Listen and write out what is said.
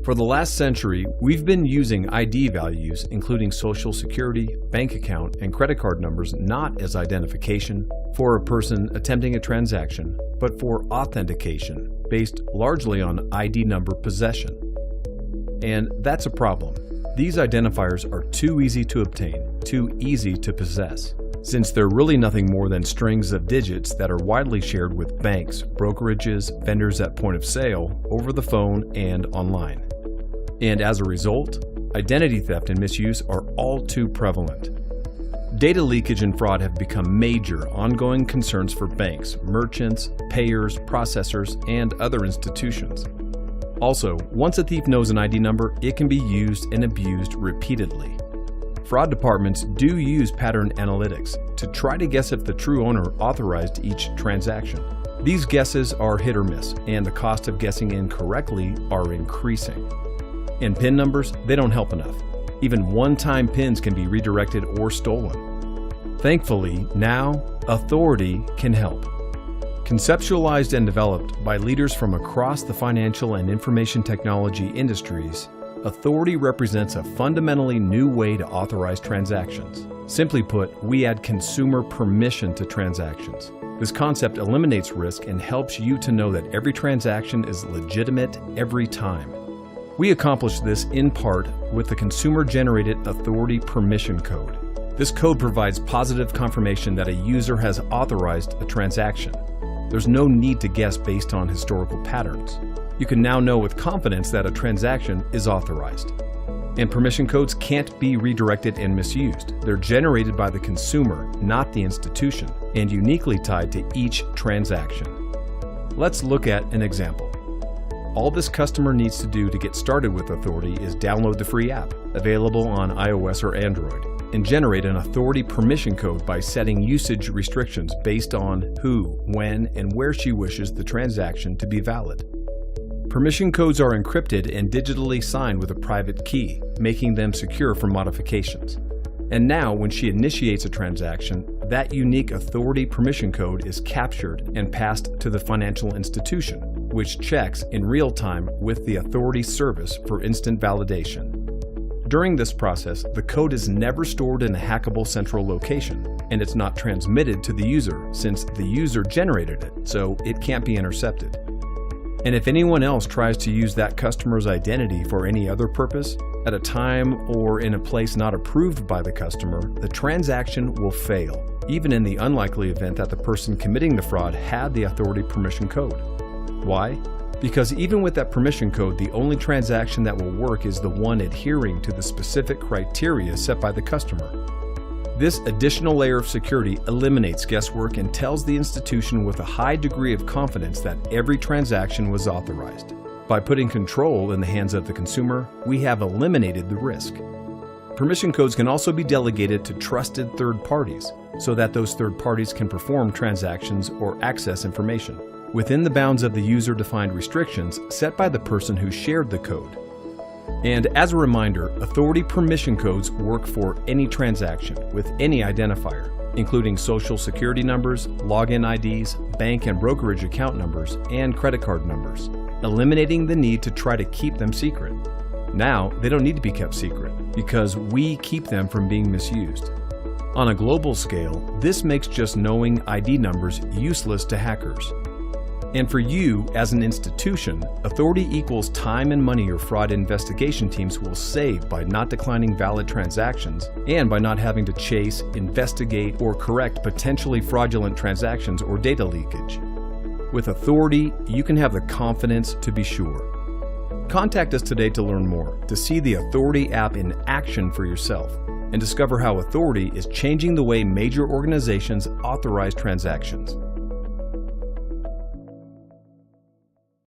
For the last century, we've been using ID values, including social security, bank account, and credit card numbers, not as identification for a person attempting a transaction, but for authentication, based largely on ID number possession. And that's a problem. These identifiers are too easy to obtain, too easy to possess, since they're really nothing more than strings of digits that are widely shared with banks, brokerages, vendors at point of sale, over the phone, and online. And as a result, identity theft and misuse are all too prevalent. Data leakage and fraud have become major ongoing concerns for banks, merchants, payers, processors, and other institutions. Also, once a thief knows an ID number, it can be used and abused repeatedly. Fraud departments do use pattern analytics to try to guess if the true owner authorized each transaction. These guesses are hit or miss, and the cost of guessing incorrectly are increasing. And PIN numbers, they don't help enough. Even one-time PINs can be redirected or stolen. Thankfully, now, Authoriti can help. Conceptualized and developed by leaders from across the financial and information technology industries, Authoriti represents a fundamentally new way to authorize transactions. Simply put, we add consumer permission to transactions. This concept eliminates risk and helps you to know that every transaction is legitimate every time. We accomplish this in part with the consumer-generated Authoriti Permission Code. This code provides positive confirmation that a user has authorized a transaction. There's no need to guess based on historical patterns. You can now know with confidence that a transaction is authorized. And permission codes can't be redirected and misused. They're generated by the consumer, not the institution, and uniquely tied to each transaction. Let's look at an example. All this customer needs to do to get started with Authoriti is download the free app, available on iOS or Android, and generate an Authoriti permission code by setting usage restrictions based on who, when, and where she wishes the transaction to be valid. Permission codes are encrypted and digitally signed with a private key, making them secure from modifications. And now, when she initiates a transaction, that unique Authoriti permission code is captured and passed to the financial institution, which checks in real time with the Authoriti service for instant validation. During this process, the code is never stored in a hackable central location, and it's not transmitted to the user since the user generated it, so it can't be intercepted. And if anyone else tries to use that customer's identity for any other purpose, at a time or in a place not approved by the customer, the transaction will fail, even in the unlikely event that the person committing the fraud had the Authoriti permission code. Why? Because even with that permission code, the only transaction that will work is the one adhering to the specific criteria set by the customer. This additional layer of security eliminates guesswork and tells the institution with a high degree of confidence that every transaction was authorized. By putting control in the hands of the consumer, we have eliminated the risk. Permission codes can also be delegated to trusted third parties, so that those third parties can perform transactions or access information, within the bounds of the user-defined restrictions set by the person who shared the code. And as a reminder, Authoriti permission codes work for any transaction with any identifier, including social security numbers, login IDs, bank and brokerage account numbers, and credit card numbers, eliminating the need to try to keep them secret. Now, they don't need to be kept secret because we keep them from being misused. On a global scale, this makes just knowing ID numbers useless to hackers. And for you, as an institution, Authoriti equals time and money your fraud investigation teams will save by not declining valid transactions and by not having to chase, investigate, or correct potentially fraudulent transactions or data leakage. With Authoriti, you can have the confidence to be sure. Contact us today to learn more, to see the Authoriti app in action for yourself, and discover how Authoriti is changing the way major organizations authorize transactions.